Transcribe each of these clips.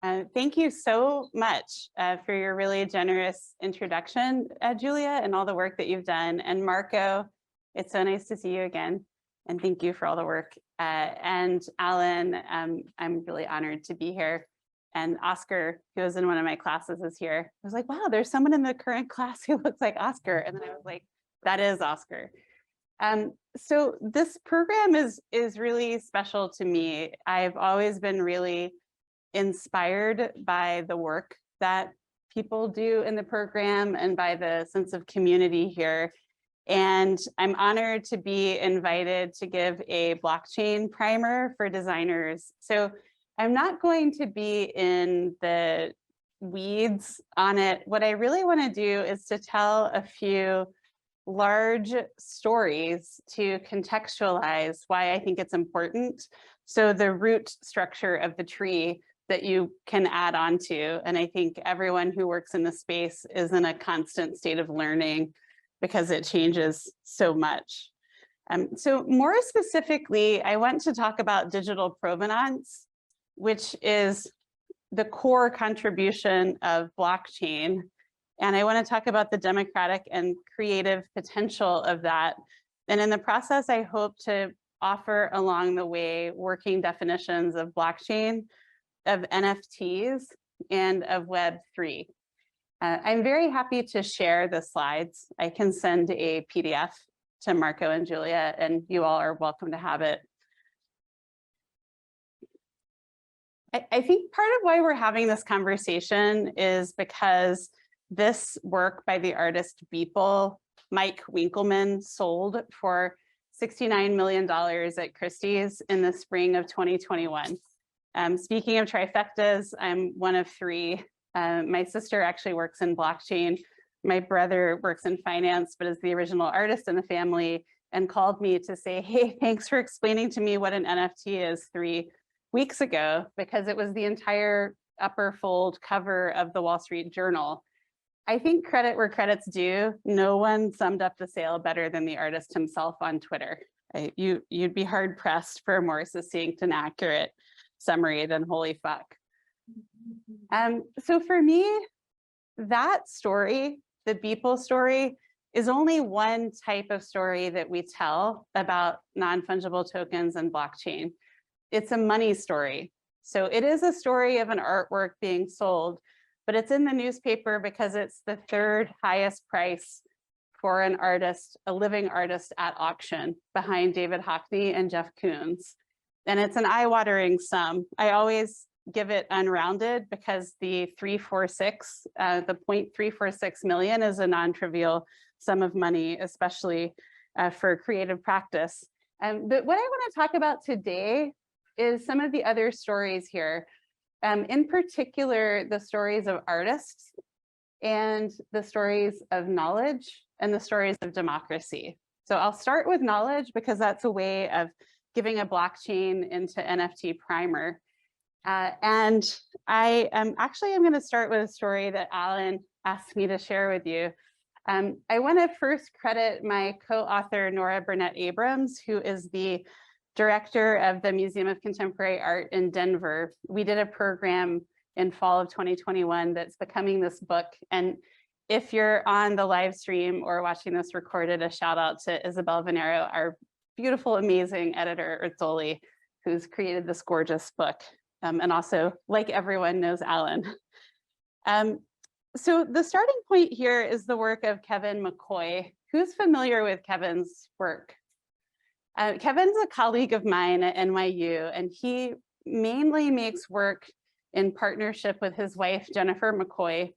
Thank you so much for your really generous introduction, Julia, and all the work that you've done. And Marco, it's so nice to see you again. And thank you for all the work. And Alan, I'm really honored to be here. And Oscar, who was in one of my classes, is here. I was like, wow, there's someone in the current class who looks like Oscar. And then I was like, that is Oscar. So this program is really special to me. I've always been really inspired by the work that people do in the program and by the sense of community here. And I'm honored to be invited to give a blockchain primer for designers. So I'm not going to be in the weeds on it. What I really want to do is to tell a few large stories to contextualize why I think it's important. So the root structure of the tree that you can add on to. And I think everyone who works in the space is in a constant state of learning because it changes so much. So more specifically, I want to talk about digital provenance, which is the core contribution of blockchain. And I want to talk about the democratic and creative potential of that. And in the process, I hope to offer along the way working definitions of blockchain, of NFTs, and of Web3. I'm very happy to share the slides. I can send a PDF to Marco and Julia, and you all are welcome to have it. I think part of why we're having this conversation is because this work by the artist Beeple, Mike Winkleman, sold for $69 million at Christie's in the spring of 2021. Speaking of trifectas, I'm one of three. My sister actually works in blockchain. My brother works in finance, but is the original artist in the family, and called me to say, hey, thanks for explaining to me what an NFT is 3 weeks ago, because it was the entire upper fold cover of the Wall Street Journal. I think credit where credit's due. No one summed up the sale better than the artist himself on Twitter. You'd be hard pressed for a more succinct and accurate summary than holy fuck. So for me, that story, the Beeple story, is only one type of story that we tell about non-fungible tokens and blockchain. It's a money story. So it is a story of an artwork being sold, but it's in the newspaper because it's the third highest price for an artist, a living artist at auction, behind David Hockney and Jeff Koons. And it's an eye-watering sum. I always give it unrounded because the 0.346 million is a non-trivial sum of money, especially for creative practice. But what I want to talk about today is some of the other stories here. In particular, the stories of artists and the stories of knowledge and the stories of democracy. So I'll start with knowledge because that's a way of giving a blockchain into NFT primer. And I am going to start with a story that Alan asked me to share with you. I want to first credit my co-author, Nora Burnett Abrams, who is the director of the Museum of Contemporary Art in Denver. We did a program in fall of 2021 that's becoming this book. And if you're on the live stream or watching this recorded, a shout out to Isabel Venero, our beautiful, amazing editor, Rizzoli, who's created this gorgeous book. And also, like everyone, knows Alan. So the starting point here is the work of Kevin McCoy. Who's familiar with Kevin's work? Kevin's a colleague of mine at NYU, and he mainly makes work in partnership with his wife, Jennifer McCoy.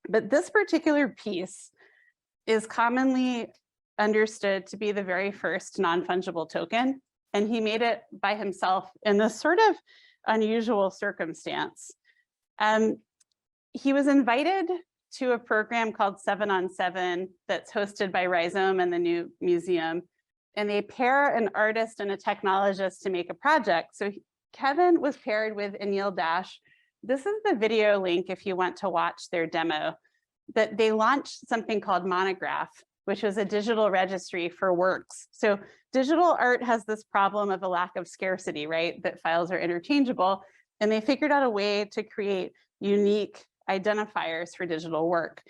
But this particular piece is commonly understood to be the very first non-fungible token, and he made it by himself in this sort of unusual circumstance. He was invited to a program called 7 on 7 that's hosted by Rhizome and the New Museum, and they pair an artist and a technologist to make a project. So Kevin was paired with Anil Dash. This is the video link if you want to watch their demo. But they launched something called Monograph, which was a digital registry for works. So digital art has this problem of a lack of scarcity, right? That files are interchangeable. and they figured out a way to create unique identifiers for digital work.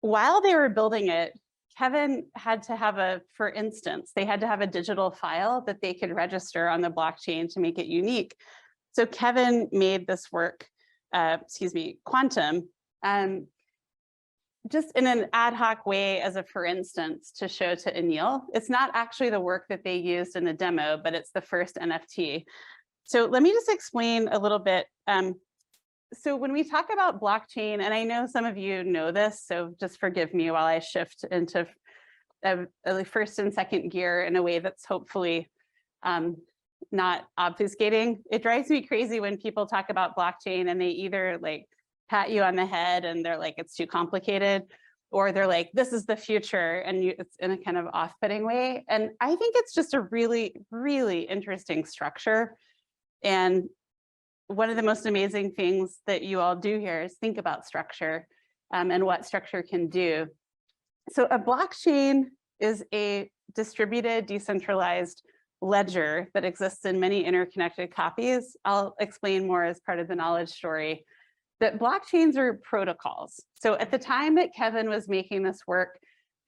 While they were building it, Kevin had to have for instance, they had to have a digital file that they could register on the blockchain to make it unique. So Kevin made this work, Quantum, just in an ad hoc way as a for instance to show to Anil. It's not actually the work that they used in the demo, but it's the first NFT. So let me just explain a little bit. So when we talk about blockchain, and I know some of you know this, so just forgive me while I shift into first and second gear in a way that's hopefully not obfuscating. It drives me crazy when people talk about blockchain and they either like pat you on the head and they're like, it's too complicated, or they're like, this is the future, and it's in a kind of off-putting way. And I think it's just a really, really interesting structure. And one of the most amazing things that you all do here is think about structure and what structure can do. So a blockchain is a distributed, decentralized ledger that exists in many interconnected copies. I'll explain more as part of the knowledge story. That blockchains are protocols. So at the time that Kevin was making this work,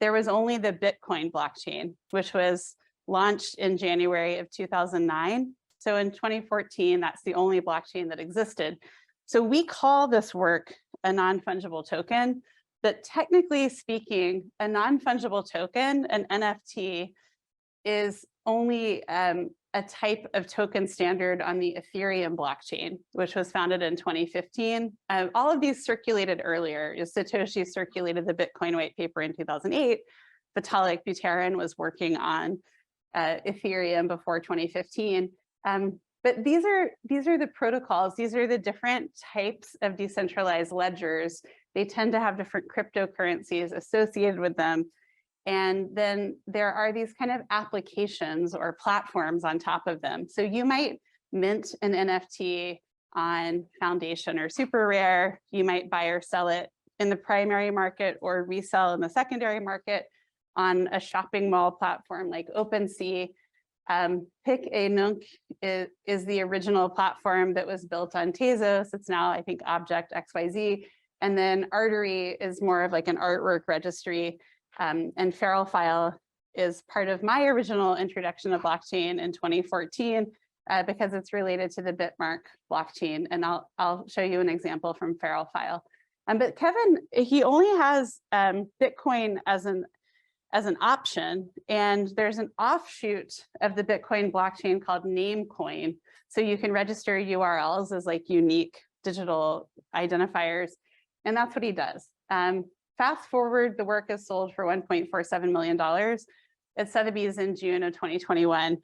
there was only the Bitcoin blockchain, which was launched in January of 2009. So in 2014, that's the only blockchain that existed. So we call this work a non-fungible token, but technically speaking, a non-fungible token, an NFT, is only a type of token standard on the Ethereum blockchain, which was founded in 2015. All of these circulated earlier. Satoshi circulated the Bitcoin white paper in 2008. Vitalik Buterin was working on Ethereum before 2015. But these are the protocols. These are the different types of decentralized ledgers. They tend to have different cryptocurrencies associated with them. And then there are these kind of applications or platforms on top of them. So you might mint an NFT on Foundation or Super Rare. You might buy or sell it in the primary market or resell in the secondary market on a shopping mall platform like OpenSea. Pick a Nunc is the original platform that was built on Tezos. It's now, I think, Object XYZ. And then Artery is more of like an artwork registry. And Feral File is part of my original introduction of blockchain in 2014 because it's related to the Bitmark blockchain. And I'll show you an example from Feral File. But Kevin, he only has Bitcoin as an option, and there's an offshoot of the Bitcoin blockchain called Namecoin. So you can register URLs as like unique digital identifiers, and that's what he does. Fast forward, the work is sold for $1.47 million at Sotheby's in June of 2021.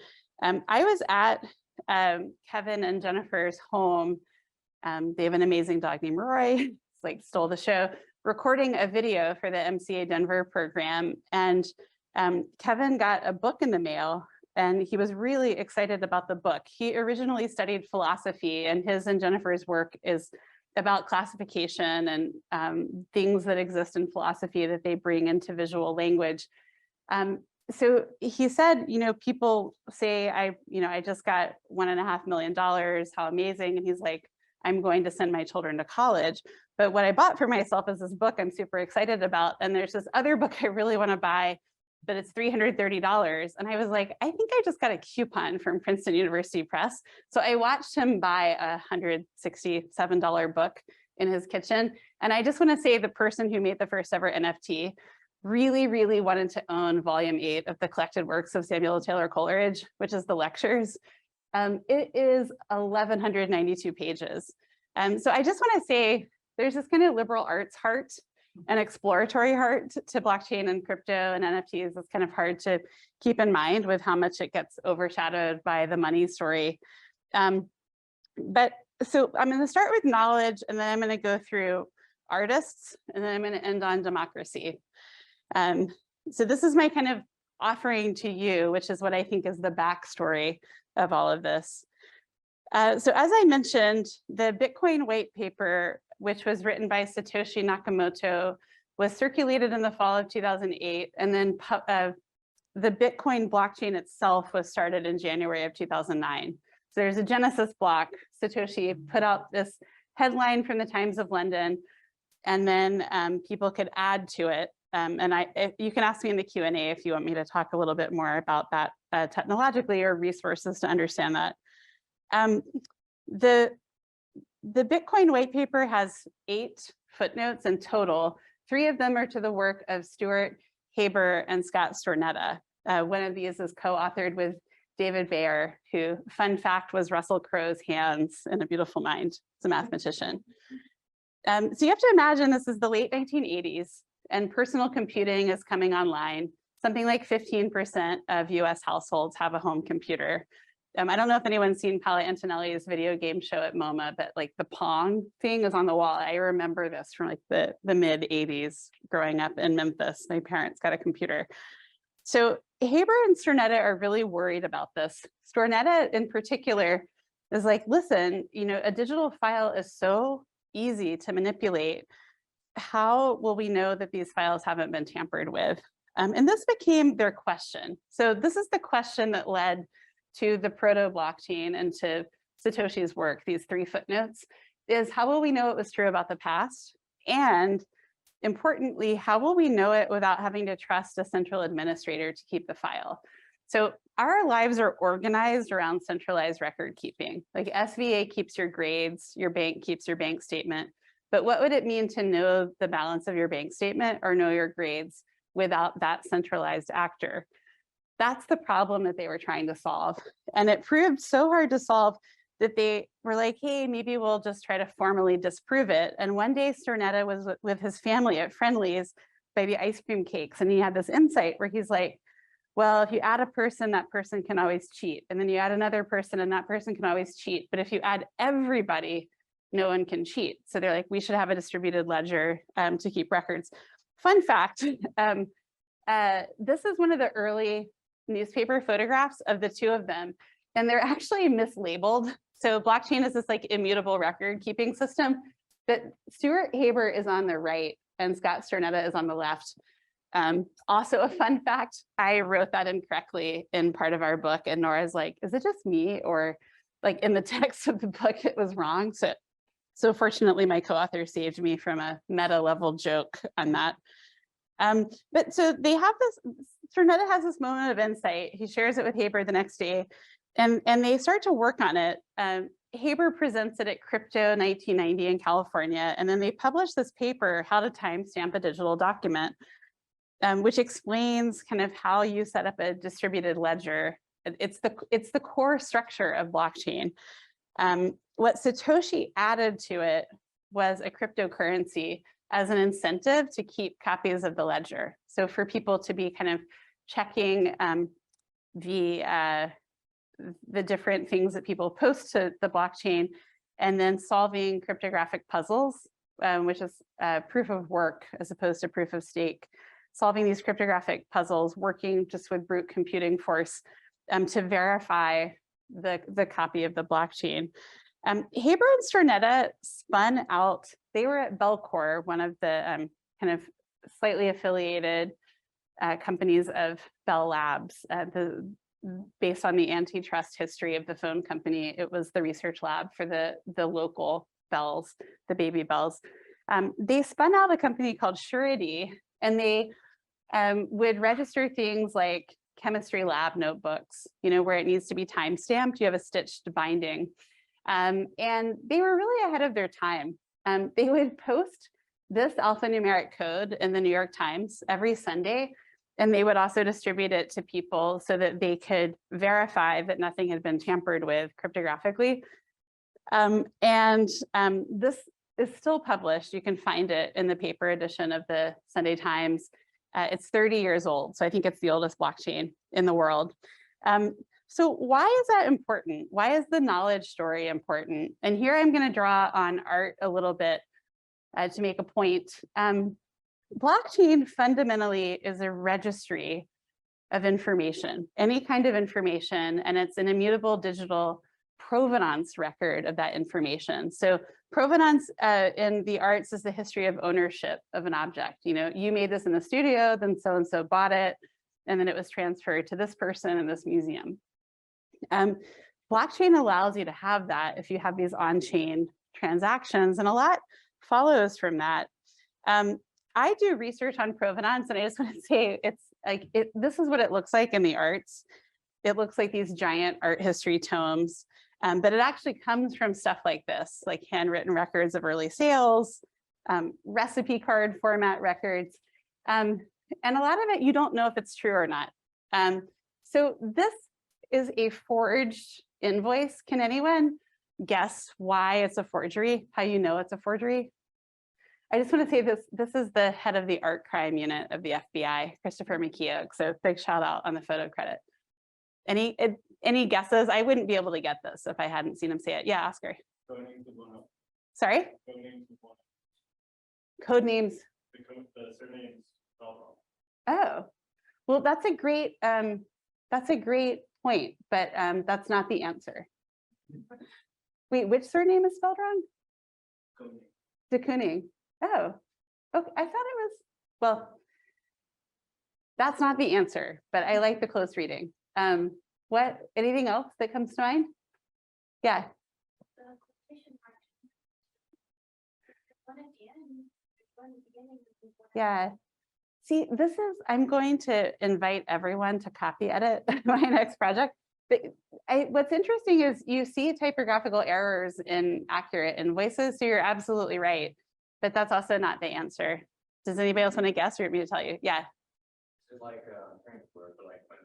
I was at Kevin and Jennifer's home. They have an amazing dog named Roy, it's like stole the show, recording a video for the MCA Denver program. And Kevin got a book in the mail and he was really excited about the book. He originally studied philosophy, and his and Jennifer's work is about classification and things that exist in philosophy that they bring into visual language. So he said, people say, I just got $1.5 million, how amazing. And he's like, I'm going to send my children to college. But what I bought for myself is this book I'm super excited about. And there's this other book I really want to buy, but it's $330. And I was like, I think I just got a coupon from Princeton University Press. So I watched him buy a $167 book in his kitchen. And I just want to say the person who made the first ever NFT really, really wanted to own volume 8 of the collected works of Samuel Taylor Coleridge, which is the lectures. It is 1,192 pages. So I just want to say there's this kind of liberal arts heart and exploratory heart to blockchain and crypto and NFTs. It's kind of hard to keep in mind with how much it gets overshadowed by the money story. But so I'm going to start with knowledge, and then I'm going to go through artists, and then I'm going to end on democracy. So this is my kind of offering to you, which is what I think is the backstory of all of this. So as I mentioned, the Bitcoin white paper, which was written by Satoshi Nakamoto, was circulated in the fall of 2008. And then the Bitcoin blockchain itself was started in January of 2009. So there's a Genesis block. Satoshi put out this headline from the Times of London, and then people could add to it. You can ask me in the Q&A if you want me to talk a little bit more about that technologically, or resources to understand that. The Bitcoin white paper has 8 footnotes in total. 3 of them are to the work of Stuart Haber and Scott Stornetta. One of these is co-authored with David Bayer, who, fun fact, was Russell Crowe's hands in A Beautiful Mind. It's a mathematician. So you have to imagine this is the late 1980s, and personal computing is coming online. Something like 15% of US households have a home computer. I don't know if anyone's seen Paolo Antonelli's video game show at MoMA, but like the Pong thing is on the wall. I remember this from like the mid 80s growing up in Memphis. My parents got a computer. So Haber and Stornetta are really worried about this. Stornetta in particular is like, listen, you know, a digital file is so easy to manipulate. How will we know that these files haven't been tampered with? And this became their question. So this is the question that led to the proto-blockchain and to Satoshi's work, these 3 footnotes, is how will we know it was true about the past? And importantly, how will we know it without having to trust a central administrator to keep the file? So our lives are organized around centralized record keeping. Like SVA keeps your grades, your bank keeps your bank statement. But what would it mean to know the balance of your bank statement or know your grades without that centralized actor? That's the problem that they were trying to solve. And it proved so hard to solve that they were like, hey, maybe we'll just try to formally disprove it. And one day Stornetta was with his family at Friendly's by the ice cream cakes. And he had this insight where he's like, well, if you add a person, that person can always cheat. And then you add another person and that person can always cheat. But if you add everybody, no one can cheat. So they're like, we should have a distributed ledger to keep records. Fun fact, this is one of the early newspaper photographs of the 2 of them, and they're actually mislabeled. So blockchain is this like immutable record keeping system, but Stuart Haber is on the right and Scott Stornetta is on the left. Also a fun fact, I wrote that incorrectly in part of our book, and Nora's like, is it just me, or like in the text of the book it was wrong? So fortunately my co-author saved me from a meta level joke on that. But so they have this, Stornetta has this moment of insight. He shares it with Haber the next day, and they start to work on it. Haber presents it at Crypto 1990 in California, and then they publish this paper, How to Timestamp a Digital Document, which explains kind of how you set up a distributed ledger. It's the core structure of blockchain. What Satoshi added to it was a cryptocurrency as an incentive to keep copies of the ledger. So for people to be kind of checking the different things that people post to the blockchain, and then solving cryptographic puzzles, which is proof of work as opposed to proof of stake. Solving these cryptographic puzzles, working just with brute computing force to verify the copy of the blockchain. Haber and Stornetta spun out, they were at Bellcore, one of the kind of slightly affiliated companies of Bell Labs. Based on the antitrust history of the phone company, it was the research lab for the local bells, the baby bells. They spun out a company called Surety, and they would register things like chemistry lab notebooks, you know, where it needs to be time stamped, you have a stitched binding. And they were really ahead of their time. They would post this alphanumeric code in the New York Times every Sunday, and they would also distribute it to people so that they could verify that nothing had been tampered with cryptographically. This is still published. You can find it in the paper edition of the Sunday Times. It's 30 years old, so I think it's the oldest blockchain in the world. So why is that important? Why is the knowledge story important? And here I'm going to draw on art a little bit to make a point. Blockchain fundamentally is a registry of information, any kind of information, and it's an immutable digital provenance record of that information. So provenance in the arts is the history of ownership of an object. You know, you made this in the studio, then so-and-so bought it, and then it was transferred to this person in this museum. blockchain allows you to have that if you have these on-chain transactions, and a lot follows from that. I do research on provenance, and I just want to say it's like this is what it looks like in the arts. It looks like these giant art history tomes, but it actually comes from stuff like this, like handwritten records of early sales, recipe card format records, and a lot of it you don't know if it's true or not. So this is a forged invoice. Can anyone guess why it's a forgery? How you know it's a forgery? I just want to say this is the head of the art crime unit of the FBI, Christopher McKeough. So big shout out on the photo credit. Any guesses? I wouldn't be able to get this if I hadn't seen him say it. Yeah, Oscar. Sorry? Code names. The surnames. Oh, well, that's a great point, but that's not the answer. Wait, which surname is spelled wrong? De Kooning. Oh, okay. I thought it was, well, that's not the answer, but I like the close reading. Anything else that comes to mind? Yeah. Yeah. See, I'm going to invite everyone to copy edit my next project. But what's interesting is you see typographical errors in accurate invoices, so you're absolutely right. But that's also not the answer. Does anybody else want to guess or want me to tell you? Yeah. Is it like like when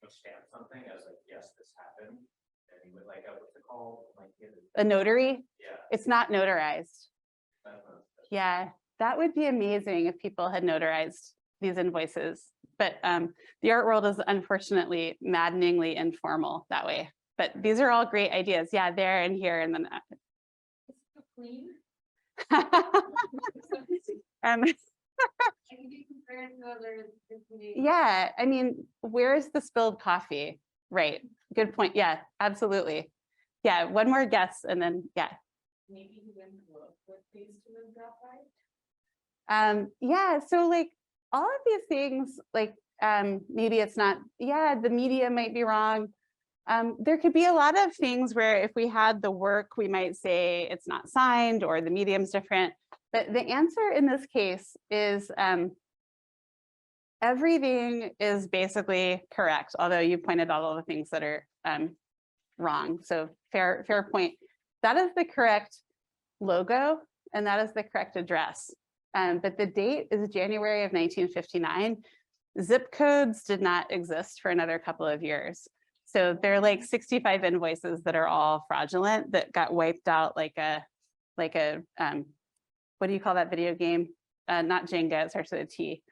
you stamp something as like, yes, this happened, and you would like what's it called? Like a notary? Yeah. It's not notarized. Yeah, that would be amazing if people had notarized these invoices. But the art world is unfortunately maddeningly informal that way. But these are all great ideas. Yeah, there and here and then. Yeah, I mean, where's the spilled coffee? Right, good point. Yeah, absolutely. Yeah, one more guess and then, yeah. Maybe you went with these to drop by? Yeah, so like all of these things, like maybe it's not, yeah, the media might be wrong. There could be a lot of things where if we had the work, we might say it's not signed or the medium's different. But the answer in this case is everything is basically correct, although you pointed out all the things that are wrong. So fair point. That is the correct logo and that is the correct address. But the date is January of 1959. Zip codes did not exist for another couple of years. So there are like 65 invoices that are all fraudulent that got wiped out like a what do you call that video game? Not Jenga, it starts with a T,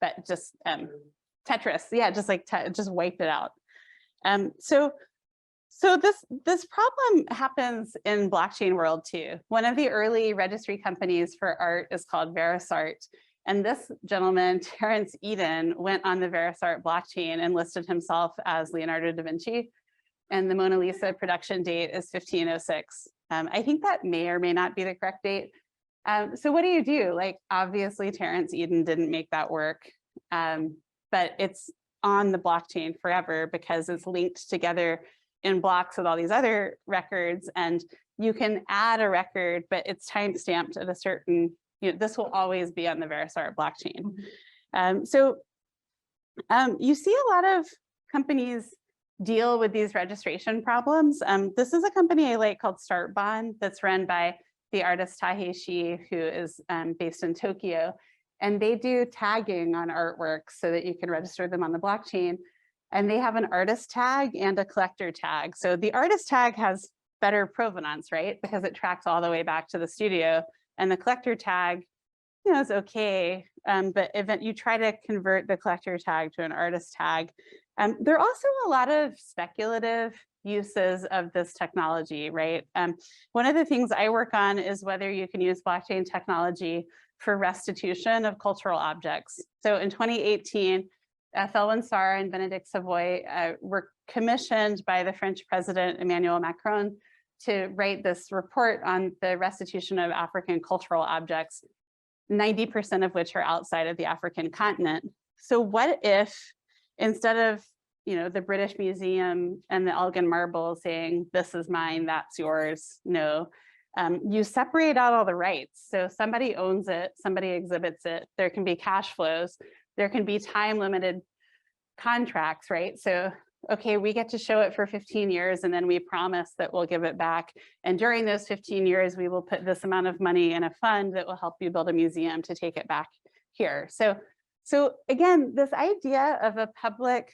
but just Tetris. Yeah, just like just wiped it out. So this problem happens in blockchain world too. One of the early registry companies for art is called VerisArt. And this gentleman, Terence Eden, went on the VerisArt blockchain and listed himself as Leonardo da Vinci. And the Mona Lisa production date is 1506. I think that may or may not be the correct date. So what do? Like, obviously, Terence Eden didn't make that work, but it's on the blockchain forever because it's linked together in blocks with all these other records. And you can add a record, but it's timestamped at a certain, this will always be on the VerisArt blockchain. You see a lot of companies deal with these registration problems. This is a company I like called Startbond that's run by the artist Taheshi, who is based in Tokyo. And they do tagging on artworks so that you can register them on the blockchain. And they have an artist tag and a collector tag. So the artist tag has better provenance, right? Because it tracks all the way back to the studio. And the collector tag, is okay. But if you try to convert the collector tag to an artist tag, there are also a lot of speculative uses of this technology, right? One of the things I work on is whether you can use blockchain technology for restitution of cultural objects. So in 2018, Felwine Sarr and Benedict Savoy were commissioned by the French President Emmanuel Macron to write this report on the restitution of African cultural objects, 90% of which are outside of the African continent. So what if, instead of you know, the British Museum and the Elgin Marble saying, this is mine, that's yours. No, you separate out all the rights. So somebody owns it, somebody exhibits it. There can be cash flows. There can be time limited contracts, right? So, okay, we get to show it for 15 years and then we promise that we'll give it back. And during those 15 years, we will put this amount of money in a fund that will help you build a museum to take it back here. So again, this idea of a public,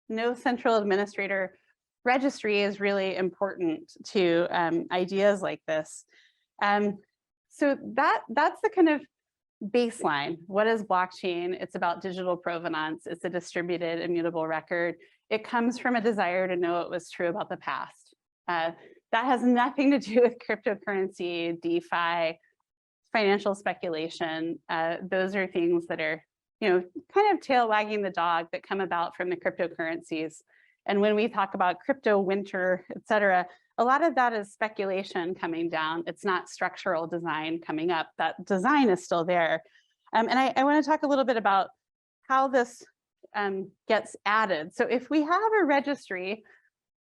no central administrator registry is really important to ideas like this. So that's the kind of baseline. What is blockchain? It's about digital provenance. It's a distributed immutable record. It comes from a desire to know what was true about the past. That has nothing to do with cryptocurrency, DeFi, financial speculation. Those are things that are, you know, kind of tail wagging the dog that come about from the cryptocurrencies. And when we talk about crypto winter, et cetera, a lot of that is speculation coming down. It's not structural design coming up. That design is still there. And I want to talk a little bit about how this gets added. So if we have a registry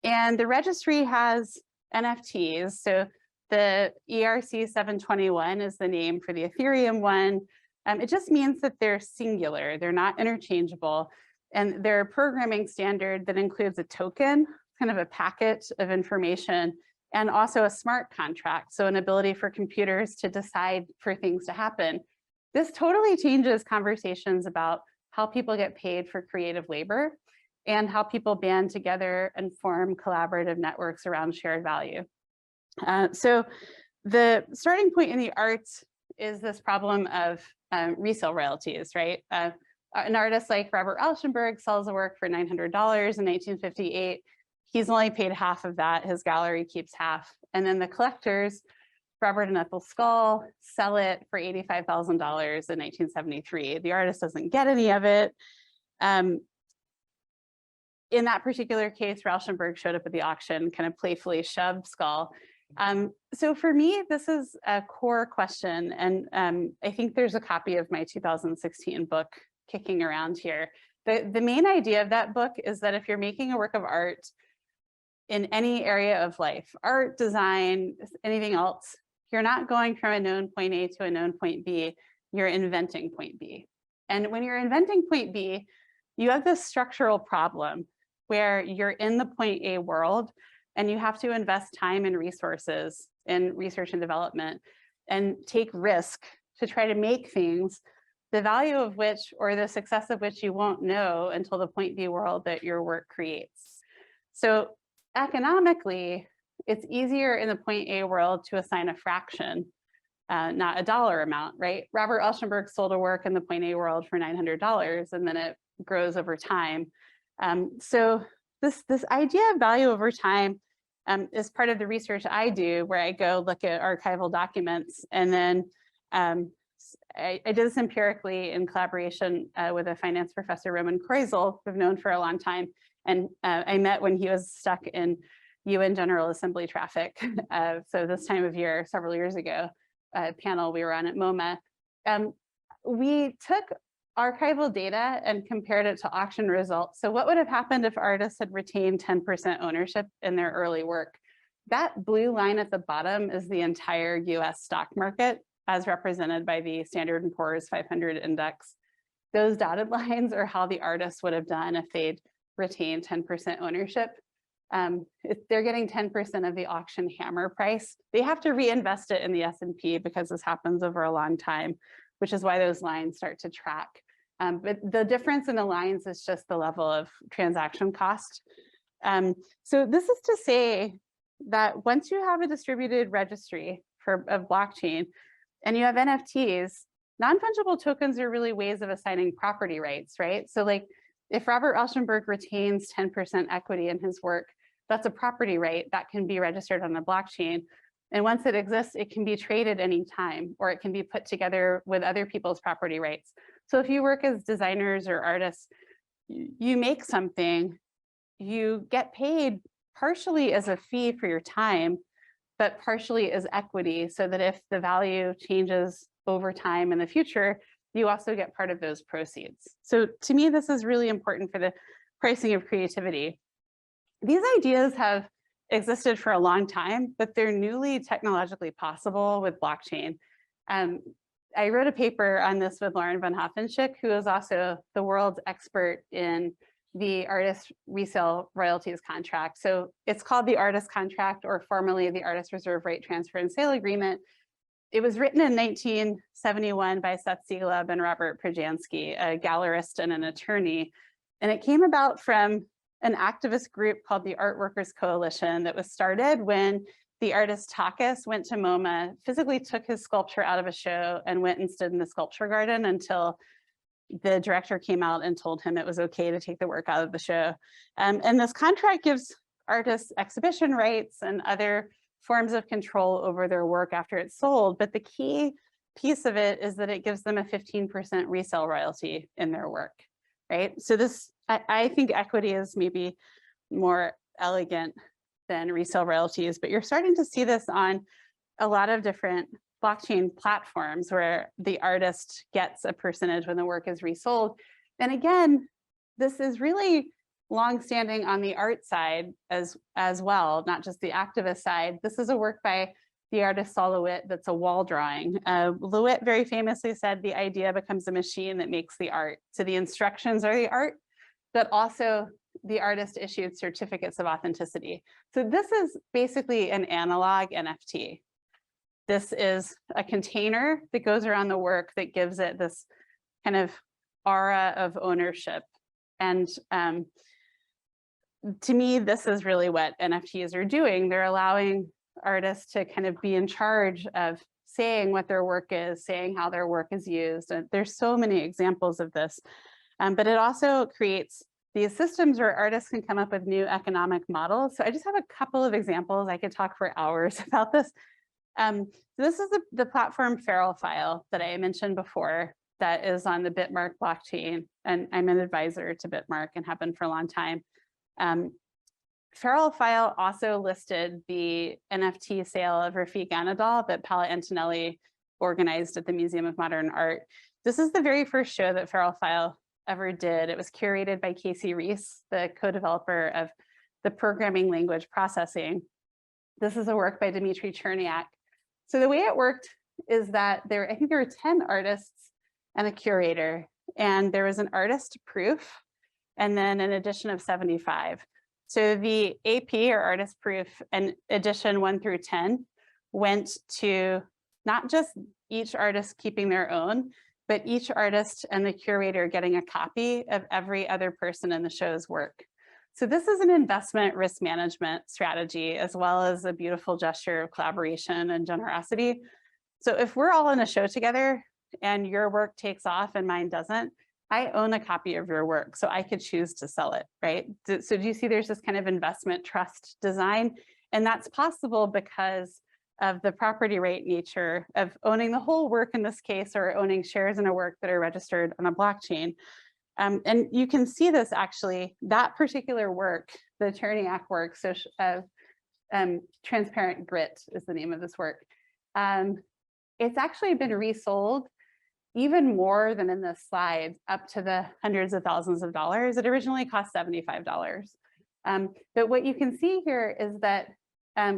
and the registry has NFTs, so the ERC 721 is the name for the Ethereum one. It just means that they're singular, they're not interchangeable. And they're a programming standard that includes a token, kind of a packet of information, and also a smart contract, so an ability for computers to decide for things to happen. This totally changes conversations about how people get paid for creative labor and how people band together and form collaborative networks around shared value. So the starting point in the arts is this problem of resale royalties, right? An artist like Robert Rauschenberg sells a work for $900 in 1958. He's only paid half of that. His gallery keeps half. And then the collectors, Robert and Ethel Skull, sell it for $85,000 in 1973. The artist doesn't get any of it. In that particular case, Rauschenberg showed up at the auction, kind of playfully shoved Skull. So for me, this is a core question. And I think there's a copy of my 2016 book kicking around here. The main idea of that book is that if you're making a work of art in any area of life, art, design, anything else, you're not going from a known point A to a known point B, you're inventing point B. And when you're inventing point B, you have this structural problem where you're in the point A world and you have to invest time and resources in research and development and take risk to try to make things, the value of which or the success of which you won't know until the point B world that your work creates. So economically, it's easier in the point A world to assign a fraction, not a dollar amount, right? Robert Rauschenberg sold a work in the point A world for $900 and then it grows over time. So this idea of value over time is part of the research I do, where I go look at archival documents and then I did this empirically in collaboration with a finance professor, Roman Kreisel, who I've known for a long time. And I met when he was stuck in UN General Assembly traffic. So this time of year, several years ago, a panel we were on at MoMA. We took archival data and compared it to auction results. So what would have happened if artists had retained 10% ownership in their early work? That blue line at the bottom is the entire US stock market, as represented by the Standard & Poor's 500 index. Those dotted lines are how the artists would have done if they'd retained 10% ownership. If they're getting 10% of the auction hammer price, they have to reinvest it in the S&P because this happens over a long time, which is why those lines start to track. But the difference in the lines is just the level of transaction cost. So this is to say that once you have a distributed registry of blockchain, and you have NFTs, non-fungible tokens are really ways of assigning property rights, right? So like if Robert Rauschenberg retains 10% equity in his work, that's a property right that can be registered on the blockchain. And once it exists, it can be traded anytime, or it can be put together with other people's property rights. So if you work as designers or artists, you make something, you get paid partially as a fee for your time, but partially as equity, so that if the value changes over time in the future, you also get part of those proceeds. So to me, this is really important for the pricing of creativity. These ideas have existed for a long time, but they're newly technologically possible with blockchain. I wrote a paper on this with Lauren von Hoffenschick, who is also the world's expert in the artist resale royalties contract. So it's called the artist contract, or formerly the artist reserve right transfer and sale agreement. It was written in 1971 by Seth Siegelab and Robert Prjansky, a gallerist and an attorney. And it came about from an activist group called the Art Workers Coalition that was started when the artist Takis went to MoMA, physically took his sculpture out of a show and went and stood in the sculpture garden until the director came out and told him it was okay to take the work out of the show. And this contract gives artists exhibition rights and other forms of control over their work after it's sold. But the key piece of it is that it gives them a 15% resale royalty in their work, right? So this, I think equity is maybe more elegant than resale royalties, but you're starting to see this on a lot of different blockchain platforms where the artist gets a percentage when the work is resold. And again, this is really longstanding on the art side as well, not just the activist side. This is a work by the artist Saul LeWitt that's a wall drawing. LeWitt very famously said the idea becomes a machine that makes the art. So the instructions are the art, but also the artist issued certificates of authenticity. So this is basically an analog NFT. This is a container that goes around the work that gives it this kind of aura of ownership. And to me, this is really what NFTs are doing. They're allowing artists to kind of be in charge of saying what their work is, saying how their work is used. And there's so many examples of this, but it also creates these systems where artists can come up with new economic models. So I just have a couple of examples. I could talk for hours about this. So this is the platform Feral File that I mentioned before that is on the Bitmark blockchain. And I'm an advisor to Bitmark and have been for a long time. Feral File also listed the NFT sale of Rafiq Anadol that Paola Antonelli organized at the Museum of Modern Art. This is the very first show that Feral File ever did. It was curated by Casey Reese, the co-developer of the programming language processing. This is a work by Dmitry Cherniak. So the way it worked is that I think there were 10 artists and a curator, and there was an artist proof, and then an edition of 75. So the AP, or artist proof, and edition 1 through 10 went to not just each artist keeping their own, but each artist and the curator getting a copy of every other person in the show's work. So this is an investment risk management strategy, as well as a beautiful gesture of collaboration and generosity. So if we're all in a show together and your work takes off and mine doesn't, I own a copy of your work, so I could choose to sell it, right? So do you see there's this kind of investment trust design? And that's possible because of the property right nature of owning the whole work in this case, or owning shares in a work that are registered on a blockchain. And you can see this actually, that particular work, the Cherniak work, so Transparent Grit is the name of this work. It's actually been resold even more than in this slide, up to the hundreds of thousands of dollars. It originally cost $75. But what you can see here is that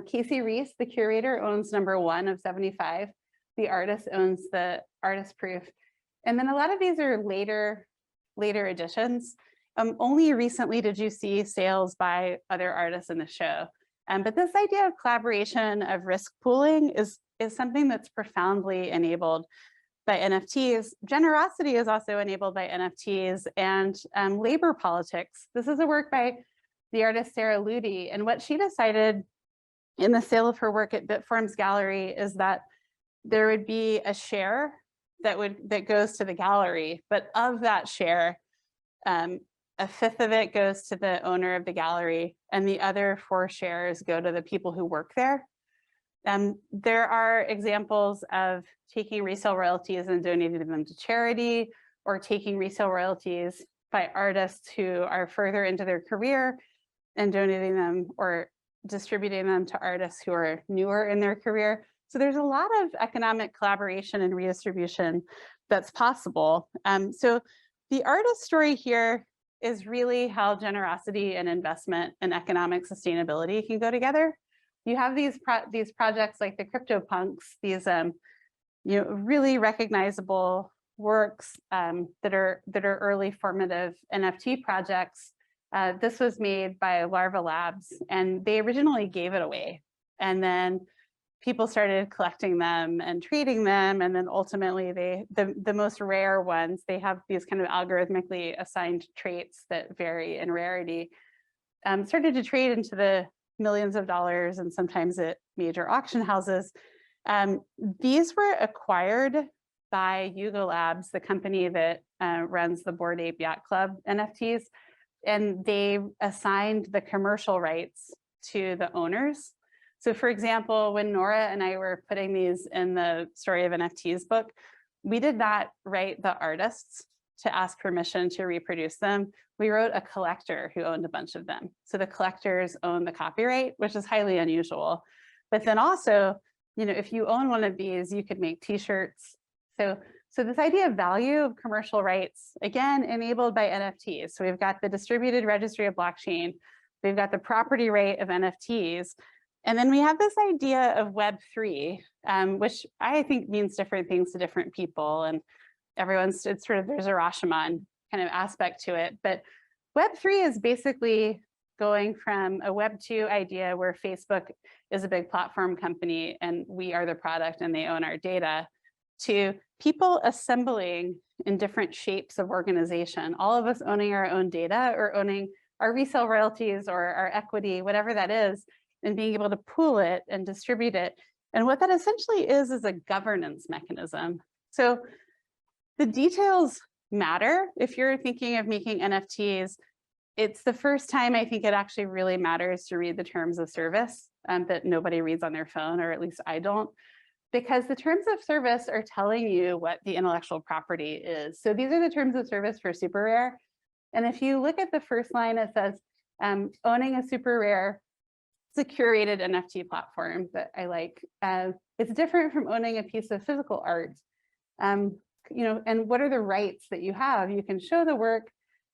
Casey Reese, the curator, owns number 1 of 75. The artist owns the artist proof. And then a lot of these are later editions. Only recently did you see sales by other artists in the show. But this idea of collaboration, of risk pooling is something that's profoundly enabled by NFTs. Generosity is also enabled by NFTs, and labor politics. This is a work by the artist Sarah Ludi, and what she decided in the sale of her work at Bitform's gallery is that there would be a share that goes to the gallery, but of that share, a fifth of it goes to the owner of the gallery, and the other 4 shares go to the people who work there. There are examples of taking resale royalties and donating them to charity, or taking resale royalties by artists who are further into their career and donating them or distributing them to artists who are newer in their career. So there's a lot of economic collaboration and redistribution that's possible. So the artist story here is really how generosity and investment and economic sustainability can go together. You have these projects like the CryptoPunks, these really recognizable works that are early formative NFT projects. This was made by Larva Labs, and they originally gave it away, and then people started collecting them and trading them, and then ultimately the most rare ones, they have these kind of algorithmically assigned traits that vary in rarity, started to trade into the millions of dollars and sometimes at major auction houses. These were acquired by Yuga Labs, the company that runs the Bored Ape Yacht Club NFTs, and they assigned the commercial rights to the owners. So for example, when Nora and I were putting these in the Story of NFTs book, we did not write the artists to ask permission to reproduce them. We wrote a collector who owned a bunch of them. So the collectors own the copyright, which is highly unusual. But then also, if you own one of these, you could make t-shirts. So this idea of value of commercial rights, again, enabled by NFTs. So we've got the distributed registry of blockchain, we've got the property right of NFTs, and then we have this idea of Web3, which I think means different things to different people, and it's sort of, there's a Rashomon kind of aspect to it. But Web3 is basically going from a Web 2 idea where Facebook is a big platform company and we are the product and they own our data, to people assembling in different shapes of organization, all of us owning our own data or owning our resale royalties or our equity, whatever that is, and being able to pool it and distribute it. And what that essentially is a governance mechanism. So the details matter. If you're thinking of making NFTs, it's the first time I think it actually really matters to read the terms of service that nobody reads on their phone, or at least I don't, because the terms of service are telling you what the intellectual property is. So these are the terms of service for super rare. And if you look at the first line, it says, owning a super rare, it's a curated NFT platform that I like. It's different from owning a piece of physical art. And what are the rights that you have? You can show the work,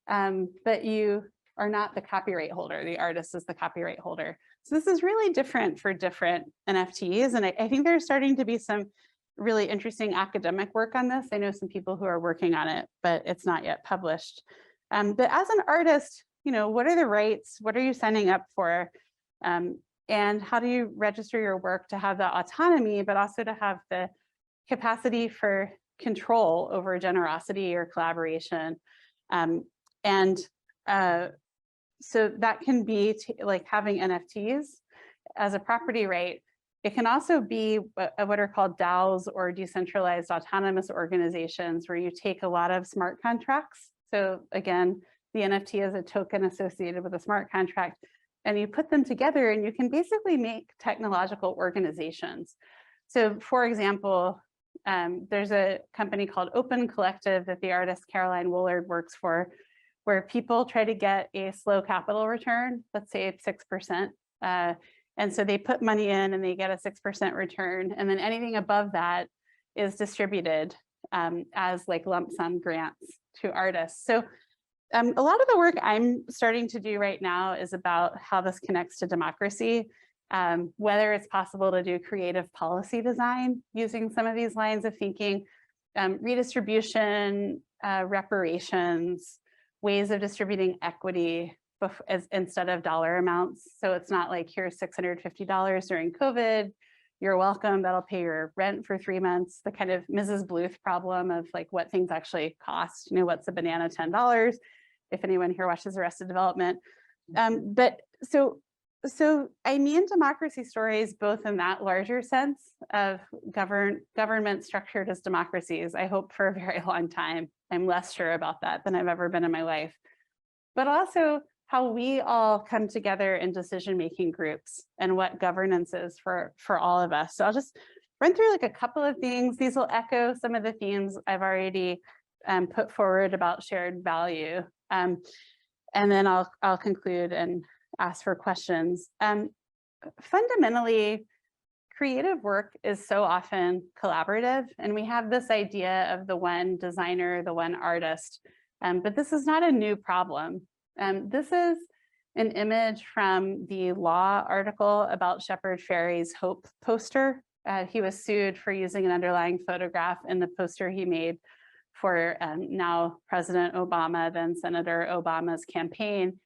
but you are not the copyright holder. The artist is the copyright holder. So this is really different for different NFTs. And I think there's starting to be some really interesting academic work on this. I know some people who are working on it, but it's not yet published. But as an artist, what are the rights? What are you signing up for? And how do you register your work to have the autonomy, but also to have the capacity for control over generosity or collaboration? So that can be like having NFTs as a property right. It can also be what are called DAOs, or decentralized autonomous organizations, where you take a lot of smart contracts. So again, the NFT is a token associated with a smart contract, and you put them together and you can basically make technological organizations. So for example, there's a company called Open Collective that the artist Caroline Woolard works for, where people try to get a slow capital return, let's say it's 6%. And so they put money in and they get a 6% return. And then anything above that is distributed as like lump sum grants to artists. So a lot of the work I'm starting to do right now is about how this connects to democracy, whether it's possible to do creative policy design using some of these lines of thinking, redistribution, reparations, ways of distributing equity instead of dollar amounts. So it's not like, here's $650 during COVID, you're welcome, that'll pay your rent for 3 months. The kind of Mrs. Bluth problem of like what things actually cost, what's a banana, $10, if anyone here watches Arrested Development. But so I mean democracy stories, both in that larger sense of government structured as democracies, I hope for a very long time. I'm less sure about that than I've ever been in my life. But also how we all come together in decision-making groups and what governance is for all of us. So I'll just run through like a couple of things. These will echo some of the themes I've already put forward about shared value. And then I'll conclude and ask for questions. Fundamentally, creative work is so often collaborative, and we have this idea of the one designer, the one artist, But this is not a new problem. This is an image from the Law article about Shepard Fairey's Hope poster. He was sued for using an underlying photograph in the poster he made for now President Obama, then Senator Obama's campaign.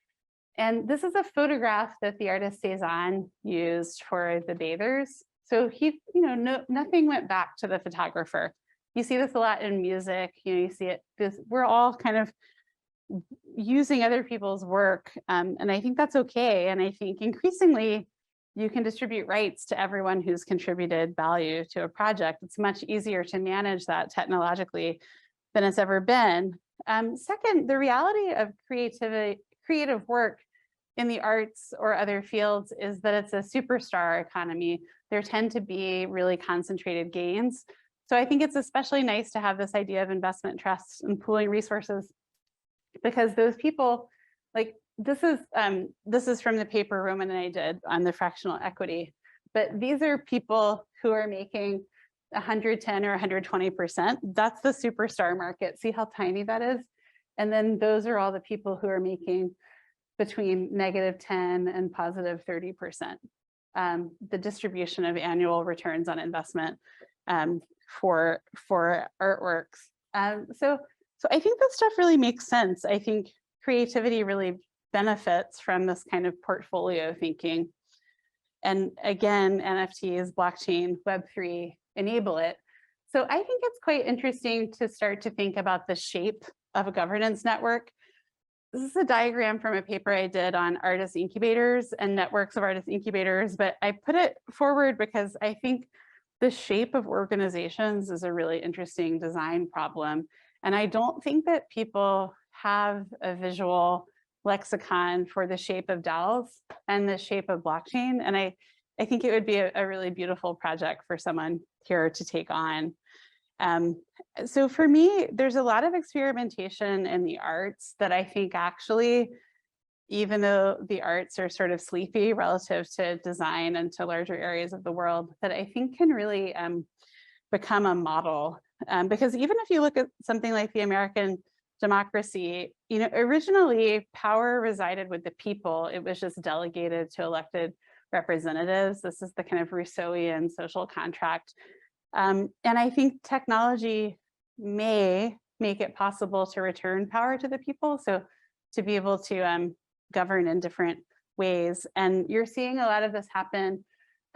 And this is a photograph that the artist Cezanne used for the bathers. So he, nothing went back to the photographer. You see this a lot in music, you see it, we're all kind of using other people's work. And I think that's okay. And I think increasingly you can distribute rights to everyone who's contributed value to a project. It's much easier to manage that technologically than it's ever been. Second, the reality of creative work in the arts or other fields is that it's a superstar economy. There tend to be really concentrated gains. So I think it's especially nice to have this idea of investment trusts and pooling resources, because those people, like this is from the paper Roman and I did on the fractional equity, but these are people who are making 110 or 120%. That's the superstar market. See how tiny that is? And then those are all the people who are making between -10 and +30%. The distribution of annual returns on investment for artworks. So I think this stuff really makes sense. I think creativity really benefits from this kind of portfolio thinking. And again, NFTs, blockchain, Web3 enable it. So I think it's quite interesting to start to think about the shape of a governance network. This is a diagram from a paper I did on artist incubators and networks of artist incubators, but I put it forward because I think the shape of organizations is a really interesting design problem. And I don't think that people have a visual lexicon for the shape of DAOs and the shape of blockchain. And I think it would be a really beautiful project for someone here to take on. So for me, there's a lot of experimentation in the arts that I think actually, even though the arts are sort of sleepy relative to design and to larger areas of the world, that I think can really become a model. Because even if you look at something like the American democracy, originally power resided with the people. It was just delegated to elected representatives. This is the kind of Rousseauian social contract. And I think technology may make it possible to return power to the people. So to be able to govern in different ways. And you're seeing a lot of this happen.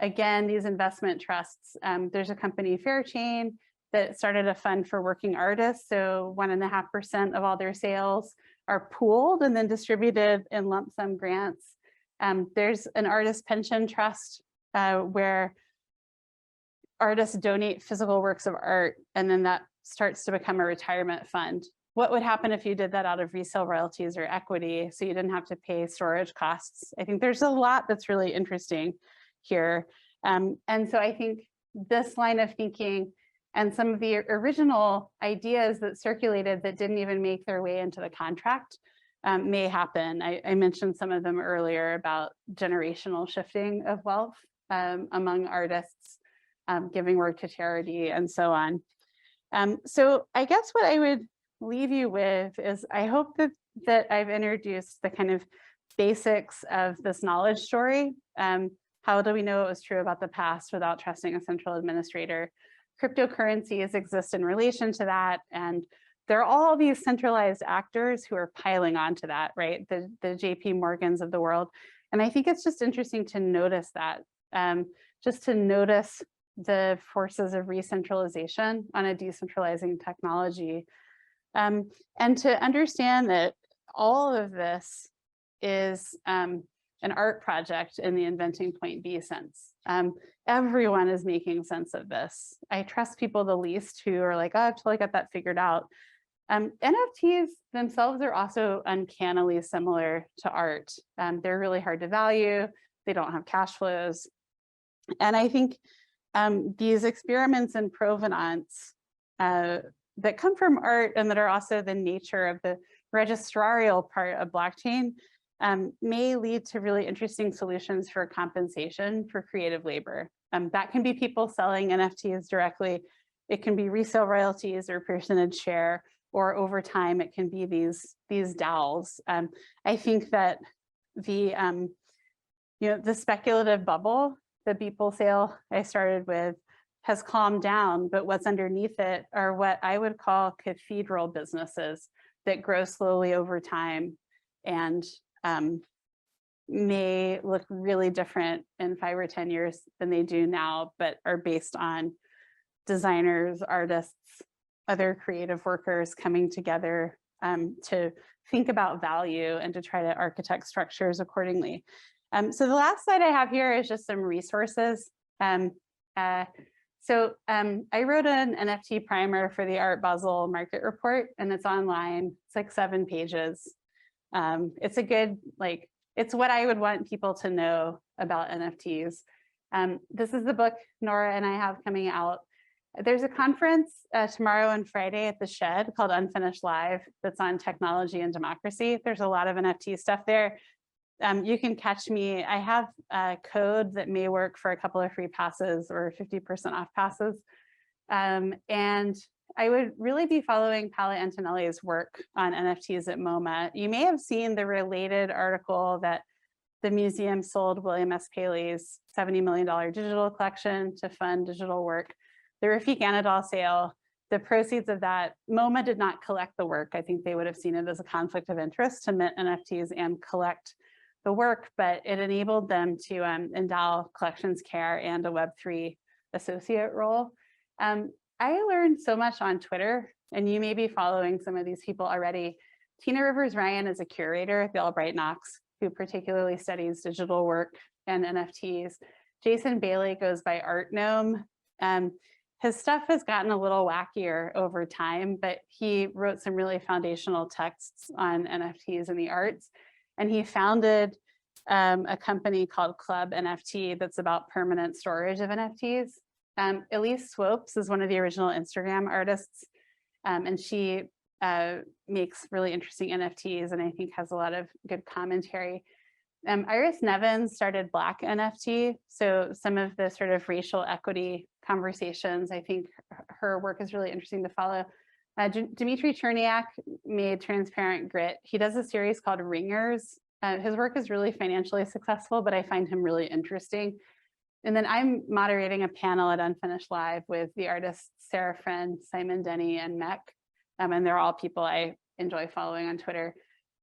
Again, these investment trusts. There's a company, Fairchain, that started a fund for working artists. So 1.5% of all their sales are pooled and then distributed in lump sum grants. There's an artist pension trust where artists donate physical works of art, and then that starts to become a retirement fund. What would happen if you did that out of resale royalties or equity, so you didn't have to pay storage costs? I think there's a lot that's really interesting here. And so I think this line of thinking and some of the original ideas that circulated that didn't even make their way into the contract may happen. I mentioned some of them earlier about generational shifting of wealth among artists, giving work to charity and so on. So I guess what I would leave you with is I hope that I've introduced the kind of basics of this knowledge story. How do we know it was true about the past without trusting a central administrator? Cryptocurrencies exist in relation to that. And there are all these centralized actors who are piling onto that, right? The JP Morgans of the world. And I think it's just interesting to notice that, just to notice the forces of re-centralization on a decentralizing technology. And to understand that all of this is an art project in the inventing point B sense. Everyone is making sense of this. I trust people the least who are like, oh, I've totally got that figured out. NFTs themselves are also uncannily similar to art. They're really hard to value. They don't have cash flows. And I think these experiments in provenance that come from art and that are also the nature of the registrarial part of blockchain may lead to really interesting solutions for compensation for creative labor. That can be people selling NFTs directly. It can be resale royalties or percentage share or over time, it can be these DAOs. I think that the the speculative bubble, the Beeple sale I started with, has calmed down, but what's underneath it are what I would call cathedral businesses that grow slowly over time and may look really different in 5 or 10 years than they do now, but are based on designers, artists, other creative workers coming together to think about value and to try to architect structures accordingly. So the last slide I have here is just some resources. I wrote an NFT primer for the Art Basel market report, and it's online. It's like 7 pages. It's a good, it's what I would want people to know about NFTs. This is the book Nora and I have coming out. There's a conference tomorrow and Friday at the Shed called Unfinished Live that's on technology and democracy. There's a lot of NFT stuff there. You can catch me. I have a code that may work for a couple of free passes or 50% off passes. And I would really be following Paolo Antonelli's work on NFTs at MoMA. You may have seen the related article that the museum sold William S. Paley's $70 million digital collection to fund digital work. The Rafik Anadol sale, the proceeds of that, MoMA did not collect the work. I think they would have seen it as a conflict of interest to mint NFTs and collect the work, but it enabled them to endow collections care and a Web3 associate role. I learned so much on Twitter, and you may be following some of these people already. Tina Rivers Ryan is a curator at the Albright Knox, who particularly studies digital work and NFTs. Jason Bailey goes by Art Gnome. His stuff has gotten a little wackier over time, but he wrote some really foundational texts on NFTs and the arts. And he founded a company called Club NFT that's about permanent storage of NFTs. Elise Swopes is one of the original Instagram artists, and she makes really interesting NFTs and I think has a lot of good commentary. Iris Nevins started Black NFT, so some of the sort of racial equity conversations, I think her work is really interesting to follow. Dmitry Cherniak made Transparent Grit. He does a series called Ringers. His work is really financially successful, but I find him really interesting. And then I'm moderating a panel at Unfinished Live with the artists Sarah Friend, Simon Denny, and Mech. And they're all people I enjoy following on Twitter.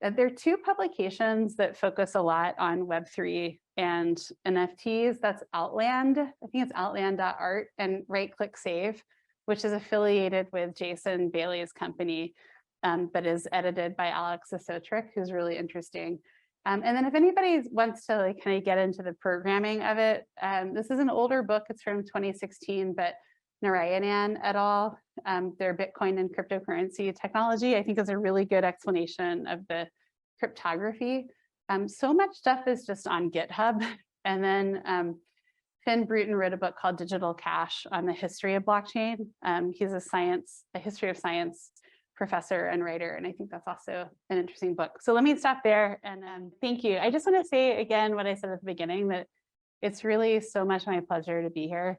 There are 2 publications that focus a lot on Web3 and NFTs. That's Outland, I think it's outland.art, and Right Click Save, which is affiliated with Jason Bailey's company, but is edited by Alex Asotric, who's really interesting. And then if anybody wants to kind of get into the programming of it, this is an older book, it's from 2016, but Narayanan et al., their Bitcoin and cryptocurrency technology, I think is a really good explanation of the cryptography. So much stuff is just on GitHub. And then Finn Bruton wrote a book called Digital Cash on the history of blockchain. He's a history of science professor and writer, and I think that's also an interesting book. So let me stop there and thank you. I just want to say again what I said at the beginning, that it's really so much my pleasure to be here.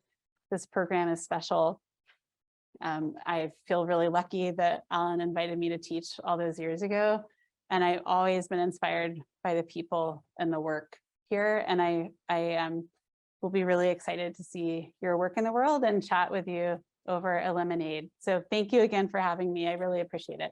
This program is special. I feel really lucky that Alan invited me to teach all those years ago, and I've always been inspired by the people and the work here, and I will be really excited to see your work in the world and chat with you over a lemonade. So thank you again for having me. I really appreciate it.